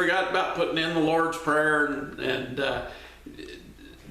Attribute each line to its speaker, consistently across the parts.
Speaker 1: forgot about putting in the Lord's Prayer, and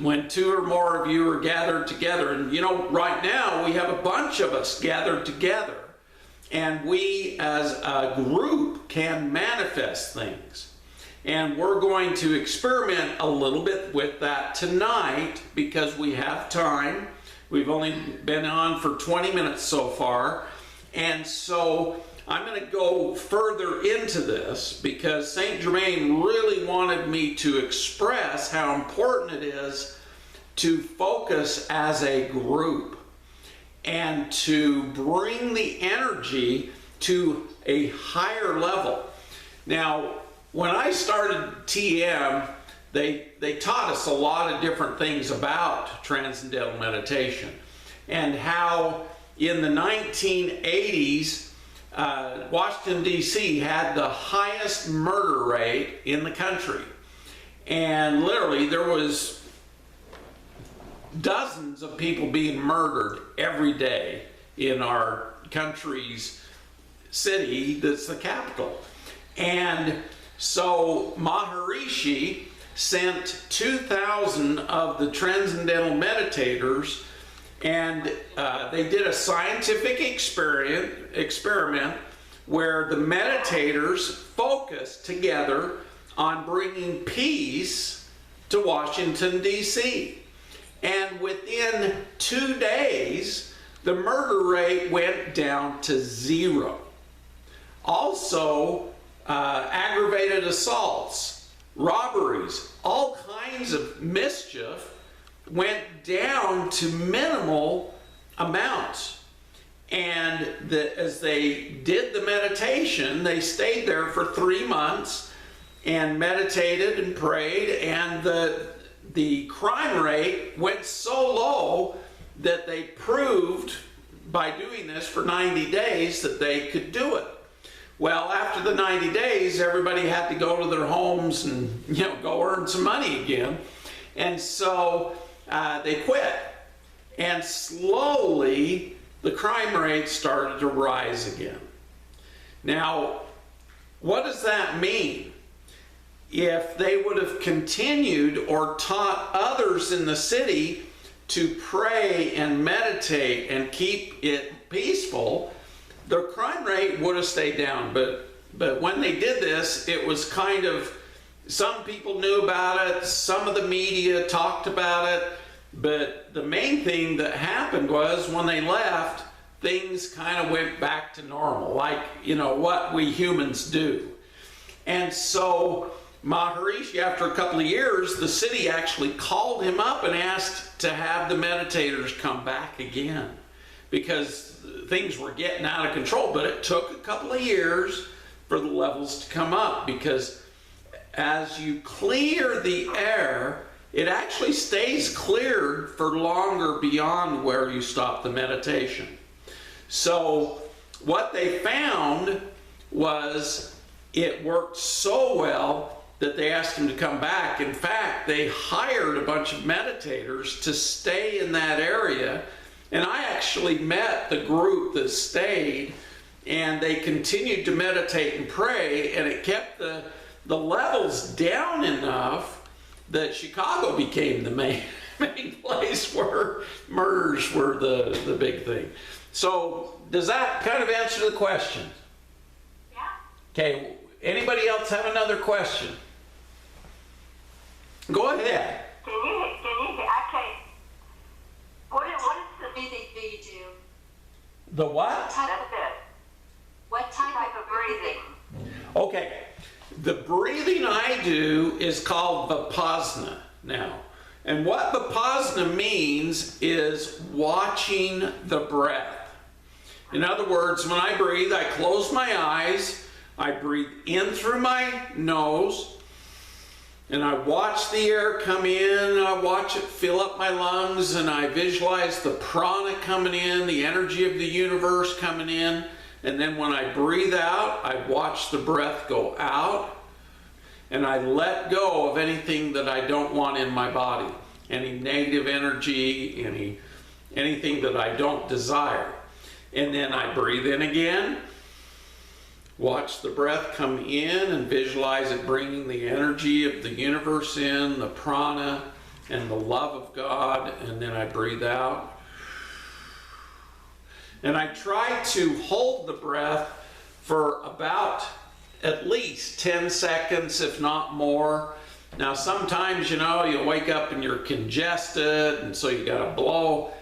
Speaker 1: when two or more of you are gathered together. And you know, right now we have a bunch of us gathered together, and we as a group can manifest things. And we're going to experiment a little bit with that tonight because we have time. We've only been on for 20 minutes so far. And so I'm going to go further into this because Saint Germain really wanted me to express how important it is to focus as a group and to bring the energy to a higher level. Now, when I started TM, they taught us a lot of different things about transcendental meditation and how in the 1980s, Washington, D.C. had the highest murder rate in the country. And literally there was dozens of people being murdered every day in our country's city that's the capital. And so Maharishi sent 2,000 of the transcendental meditators, and they did a scientific experiment where the meditators focused together on bringing peace to Washington, D.C. And within 2 days, the murder rate went down to 0. Also, aggravated assaults, robberies, all kinds of mischief went down to minimal amounts. And as they did the meditation, they stayed there for 3 months and meditated and prayed, and the crime rate went so low that they proved by doing this for 90 days that they could do it. Well, after the 90 days, everybody had to go to their homes and, you know, go earn some money again. And so they quit. And slowly, the crime rate started to rise again. Now, what does that mean? If they would have continued or taught others in the city to pray and meditate and keep it peaceful, the crime rate would have stayed down. But when they did this, it was kind of, some people knew about it, some of the media talked about it, but the main thing that happened was when they left, things kind of went back to normal, like, you know, what we humans do. And so Maharishi, after a couple of years, the city actually called him up and asked to have the meditators come back again because things were getting out of control. But it took a couple of years for the levels to come up, because as you clear the air, it actually stays cleared for longer beyond where you stop the meditation. So what they found was it worked so well that they asked him to come back. In fact, they hired a bunch of meditators to stay in that area. And I actually met the group that stayed, and they continued to meditate and pray, and it kept the levels down enough that Chicago became the main place where murders were the big thing. So does that kind of answer the question?
Speaker 2: Yeah.
Speaker 1: Okay, anybody else have another question? Go ahead.
Speaker 2: Can you, I can't, what is the
Speaker 3: breathing do you do?
Speaker 1: The what?
Speaker 2: That's it.
Speaker 3: What type of breathing?
Speaker 1: Okay, the breathing I do is called Vipassana now. And what Vipassana means is watching the breath. In other words, when I breathe, I close my eyes, I breathe in through my nose, and I watch the air come in, I watch it fill up my lungs, and I visualize the prana coming in, the energy of the universe coming in. And then when I breathe out, I watch the breath go out, and I let go of anything that I don't want in my body. Any negative energy, anything that I don't desire. And then I breathe in again, Watch the breath come in and visualize it bringing the energy of the universe in, the prana and the love of God, and then I breathe out. And I try to hold the breath for about at least 10 seconds, if not more. Now, sometimes, you wake up and you're congested, and so you got to blow,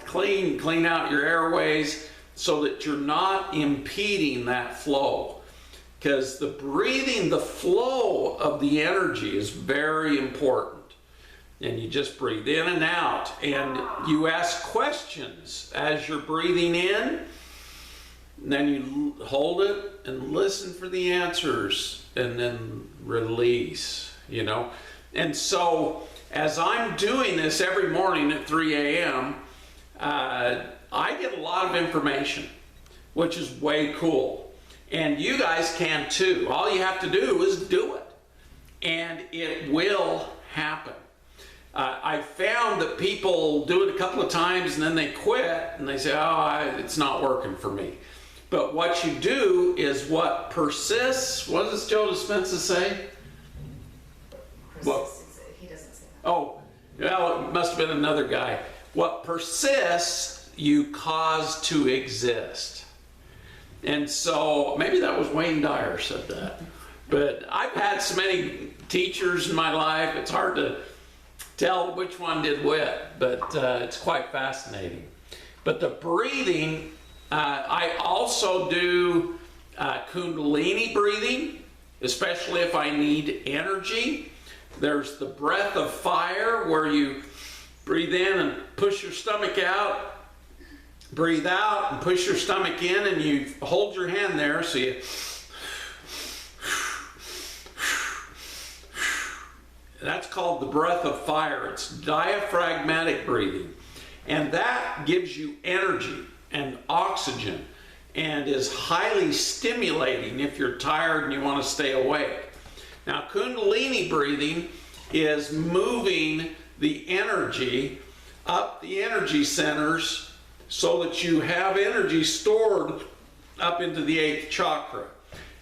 Speaker 1: clean out your airways so that you're not impeding that flow. Because the breathing, the flow of the energy is very important. And you just breathe in and out, and you ask questions as you're breathing in, and then you hold it and listen for the answers, and then release, And so, as I'm doing this every morning at 3 a.m., I get a lot of information, which is way cool. And you guys can too. All you have to do is do it, and it will happen. I found that people do it a couple of times and then they quit and they say, it's not working for me. But what you do is what persists. What does Joe Dispenza say?
Speaker 4: Persists. He doesn't say that.
Speaker 1: Oh, well, it must have been another guy. What persists, you cause to exist. And so maybe that was Wayne Dyer said that. But I've had so many teachers in my life, it's hard to tell which one did what, but it's quite fascinating. But the breathing, I also do Kundalini breathing, especially if I need energy. There's the breath of fire, where you breathe in and push your stomach out, breathe out and push your stomach in, and you hold your hand there, so you that's called the breath of fire. It's diaphragmatic breathing. And that gives you energy and oxygen and is highly stimulating if you're tired and you want to stay awake. Now, Kundalini breathing is moving the energy up the energy centers so that you have energy stored up into the 8th chakra.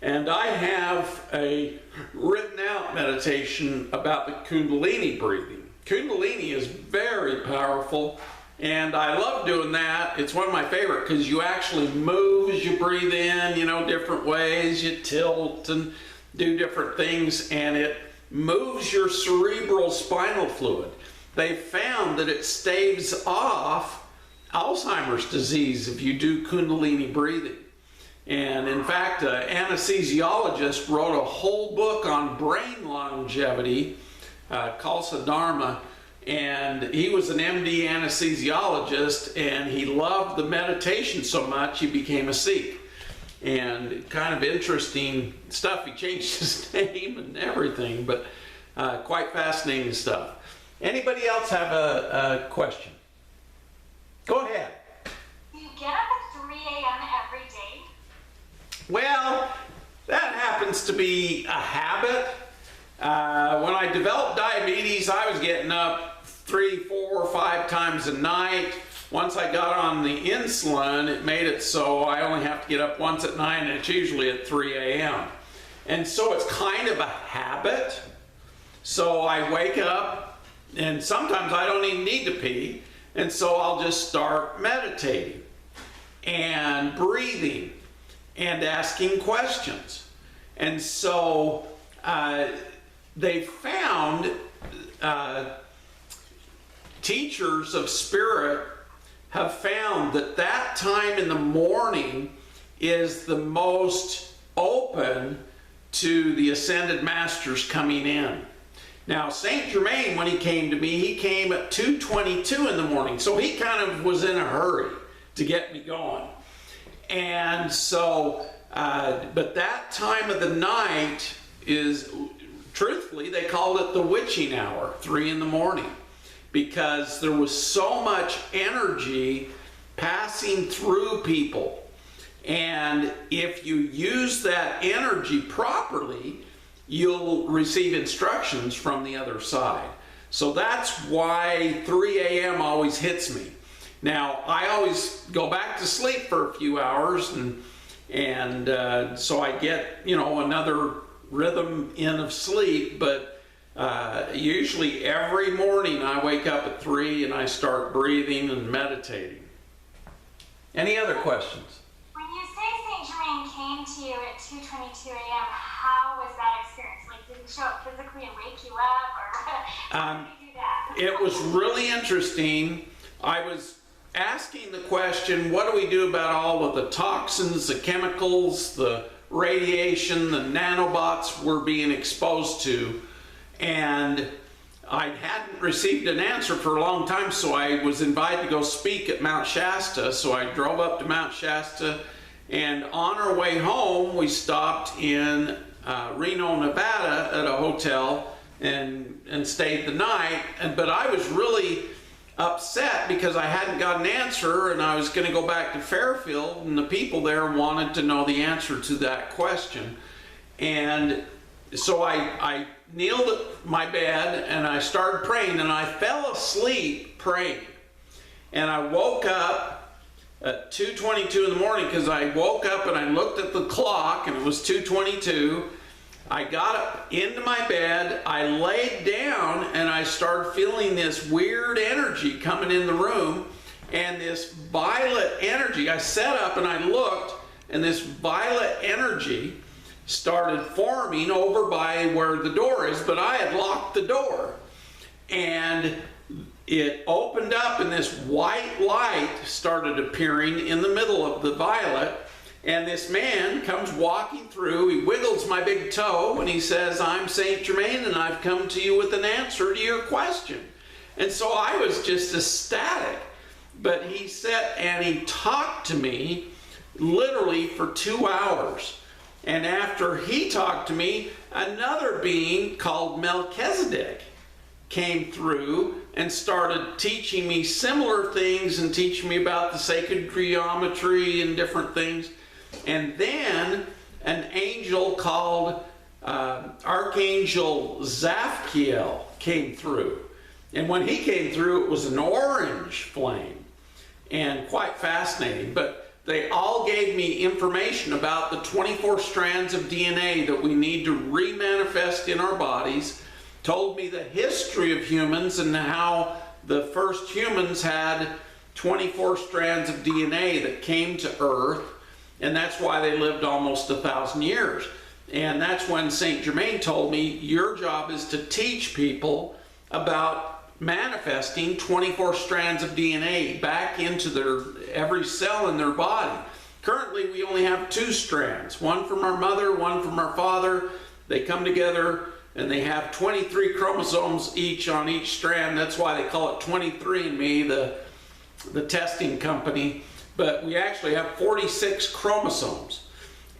Speaker 1: And I have a written out meditation about the Kundalini breathing. Kundalini is very powerful, and I love doing that. It's one of my favorite because you actually move as you breathe in, different ways. You tilt and do different things, and it moves your cerebral spinal fluid. They found that it staves off Alzheimer's disease if you do Kundalini breathing. And in fact, an anesthesiologist wrote a whole book on brain longevity, Khalsa Dharma, and he was an MD anesthesiologist, and he loved the meditation so much he became a Sikh. And kind of interesting stuff. He changed his name and everything, but quite fascinating stuff. Anybody else have a question? Go ahead.
Speaker 2: Do you get up at 3 a.m. every day?
Speaker 1: Well, that happens to be a habit. When I developed diabetes, I was getting up 3, 4, 5 times a night. Once I got on the insulin, it made it so I only have to get up once at night, and it's usually at 3 a.m. And so it's kind of a habit. So I wake up, and sometimes I don't even need to pee, and so I'll just start meditating and breathing and asking questions. And so they found teachers of spirit have found that time in the morning is the most open to the ascended masters coming in. Now, Saint Germain, when he came to me, he came at 2:22 in the morning, so he kind of was in a hurry to get me going. And so, but that time of the night is, truthfully, they called it the witching hour, 3 in the morning, because there was so much energy passing through people. And if you use that energy properly, you'll receive instructions from the other side. So that's why 3 a.m. always hits me. Now, I always go back to sleep for a few hours, and And so I get, another rhythm in of sleep, but usually every morning I wake up at 3 and I start breathing and meditating. Any other questions?
Speaker 4: When you say Saint Germain came to you at 2:22 a.m., how was that experience? Like, did he show up physically and wake you up, or how did he do that?
Speaker 1: It was really interesting. I was asking the question, what do we do about all of the toxins, the chemicals, the radiation, the nanobots we're being exposed to? And I hadn't received an answer for a long time, so I was invited to go speak at Mount Shasta. So I drove up to Mount Shasta, and on our way home, we stopped in Reno, Nevada at a hotel and stayed the night. But I was really upset because I hadn't got an answer, and I was going to go back to Fairfield, and the people there wanted to know the answer to that question. And so I kneeled at my bed and I started praying, and I fell asleep praying. And I woke up at 2:22 in the morning because I woke up and I looked at the clock and it was 2:22. I got up into my bed, I laid down, and I started feeling this weird energy coming in the room, and this violet energy. I sat up and I looked, and this violet energy started forming over by where the door is, but I had locked the door. And it opened up, and this white light started appearing in the middle of the violet. And this man comes walking through, he wiggles my big toe, and he says, "I'm Saint Germain, and I've come to you with an answer to your question." And so I was just ecstatic. But he sat and he talked to me literally for 2 hours. And after he talked to me, another being called Melchizedek came through and started teaching me similar things and teaching me about the sacred geometry and different things. And then an angel called Archangel Zapkiel came through. And when he came through, it was an orange flame, and quite fascinating. But they all gave me information about the 24 strands of DNA that we need to remanifest in our bodies, told me the history of humans and how the first humans had 24 strands of DNA that came to Earth, and that's why they lived almost 1,000 years. And that's when Saint Germain told me, your job is to teach people about manifesting 24 strands of DNA back into every cell in their body. Currently, we only have 2 strands, one from our mother, one from our father. They come together and they have 23 chromosomes each on each strand. That's why they call it 23andMe, the testing company. But we actually have 46 chromosomes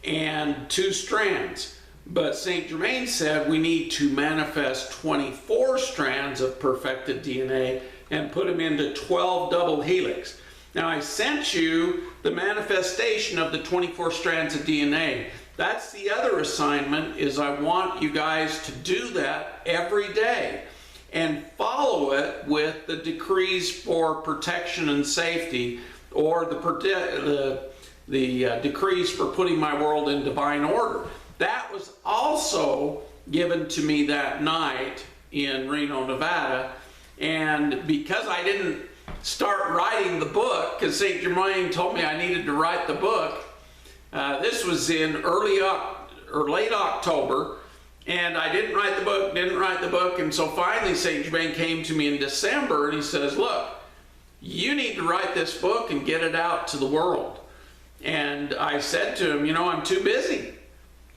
Speaker 1: and 2 strands. But Saint Germain said we need to manifest 24 strands of perfected DNA and put them into 12 double helix. Now I sent you the manifestation of the 24 strands of DNA. That's the other assignment, is I want you guys to do that every day and follow it with the decrees for protection and safety, or the decrees for putting my world in divine order. That was also given to me that night in Reno, Nevada. And because I didn't start writing the book, because Saint Germain told me I needed to write the book, this was in late October, and I didn't write the book, and so finally Saint Germain came to me in December, and he says, "Look, you need to write this book and get it out to the world." And I said to him, I'm too busy.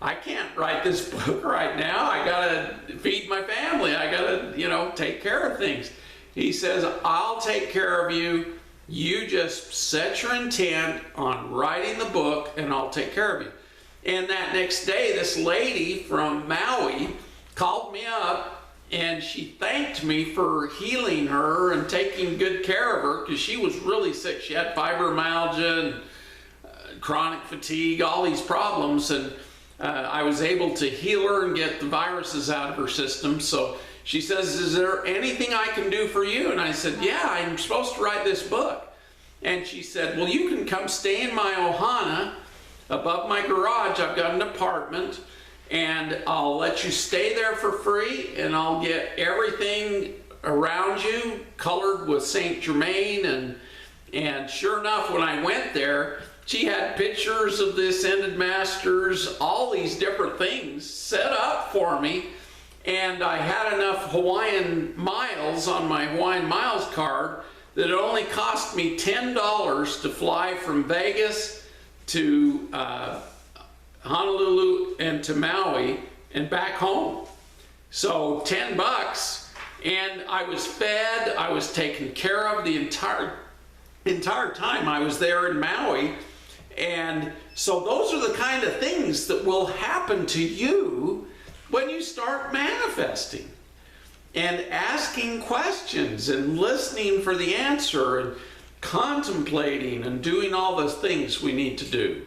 Speaker 1: I can't write this book right now. I gotta feed my family. I gotta, take care of things. He says, "I'll take care of you. You just set your intent on writing the book and I'll take care of you." And that next day, this lady from Maui called me up and she thanked me for healing her and taking good care of her, because she was really sick. She had fibromyalgia and chronic fatigue, all these problems. And I was able to heal her and get the viruses out of her system. So she says, "Is there anything I can do for you?" And I said, "Yeah, I'm supposed to write this book." And she said, "Well, you can come stay in my ohana above my garage, I've got an apartment, and I'll let you stay there for free, and I'll get everything around you colored with Saint Germain. And sure enough, when I went there, she had pictures of the Ascended Masters, all these different things set up for me. And I had enough Hawaiian miles on my Hawaiian Miles card that it only cost me $10 to fly from Vegas to Honolulu and to Maui and back home. So 10 bucks, and I was fed, I was taken care of the entire time I was there in Maui. And so those are the kind of things that will happen to you when you start manifesting and asking questions and listening for the answer and contemplating and doing all those things we need to do.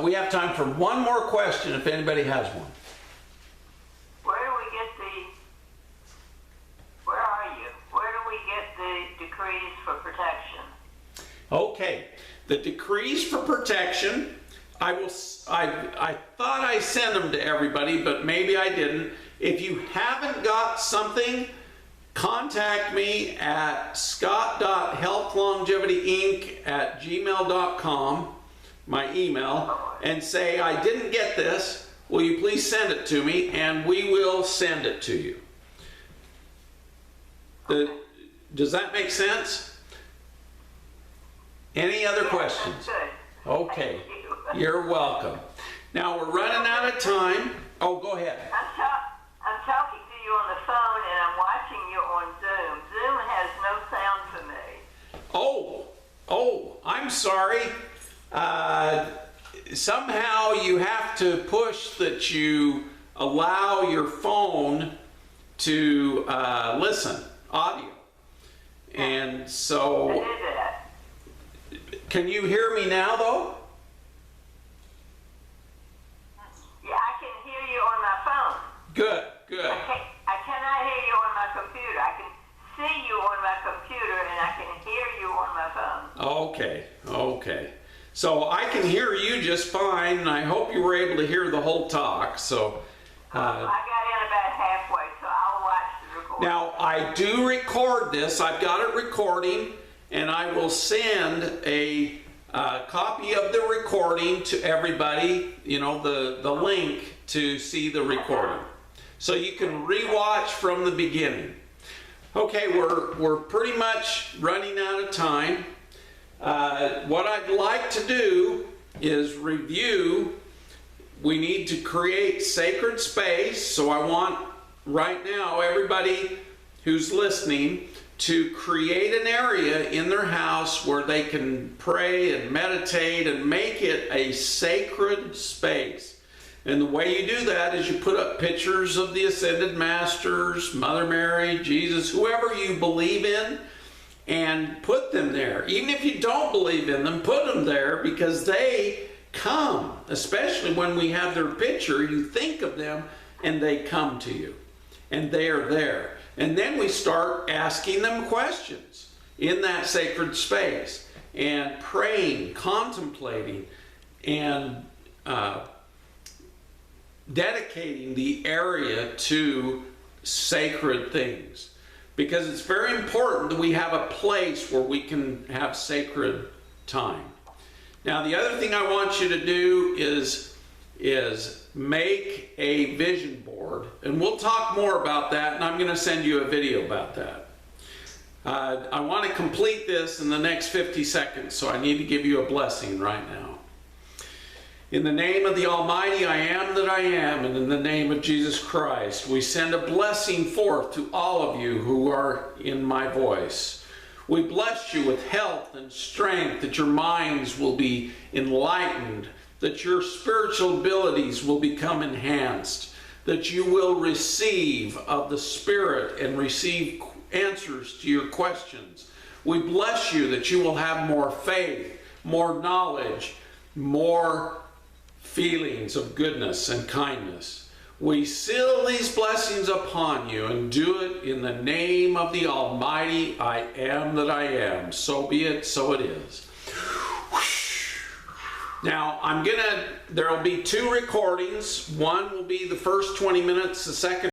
Speaker 1: We have time for one more question if anybody has one.
Speaker 2: Where do we get where are you? Where do we get the decrees for protection?
Speaker 1: Okay, the decrees for protection, I thought I sent them to everybody, but maybe I didn't. If you haven't got something, contact me at scott.healthlongevitync@gmail.com, my email, and say, I didn't get this. Will you please send it to me? And we will send it to you. Does that make sense? Any other questions?
Speaker 2: Good.
Speaker 1: Okay.
Speaker 2: Thank you.
Speaker 1: You're welcome. Now we're running out of time. Oh, go ahead.
Speaker 2: I'm talking to you on the phone and I'm watching you on Zoom. Zoom has no sound for me.
Speaker 1: Oh, I'm sorry. Somehow you have to push that you allow your phone to listen, audio. And so,
Speaker 2: I did that.
Speaker 1: can you hear me now though?
Speaker 2: Yeah, I can hear you on my phone.
Speaker 1: Good.
Speaker 2: I cannot hear you on my computer. I can see you on my computer and I can hear you on my phone.
Speaker 1: Okay. So I can hear you just fine, and I hope you were able to hear the whole talk. So
Speaker 2: I got in about halfway, so I'll watch the recording.
Speaker 1: now I do record this. I've got it recording, and I will send a copy of the recording to everybody. You know, the link to see the recording, so you can rewatch from the beginning. Okay, we're pretty much running out of time. What I'd like to do is review. We need to create sacred space, so I want right now everybody who's listening to create an area in their house where they can pray and meditate and make it a sacred space. And the way you do that is you put up pictures of the Ascended Masters, Mother Mary, Jesus, whoever you believe in, and put them there. Even if you don't believe in them, put them there, because they come. Especially when we have their picture, you think of them and they come to you. And they are there. And then we start asking them questions in that sacred space and praying, contemplating, and dedicating the area to sacred things. Because it's very important that we have a place where we can have sacred time. Now, the other thing I want you to do is make a vision board. And we'll talk more about that, and I'm going to send you a video about that. I want to complete this in the next 50 seconds, so I need to give you a blessing right now. In the name of the Almighty, I am that I am, and in the name of Jesus Christ, we send a blessing forth to all of you who are in my voice. We bless you with health and strength, that your minds will be enlightened, that your spiritual abilities will become enhanced, that you will receive of the Spirit and receive answers to your questions. We bless you that you will have more faith, more knowledge, more feelings of goodness and kindness. We seal these blessings upon you and do it in the name of the Almighty, I am that I am. So be it, so it is. Now, there'll be 2 recordings. One will be the first 20 minutes, the second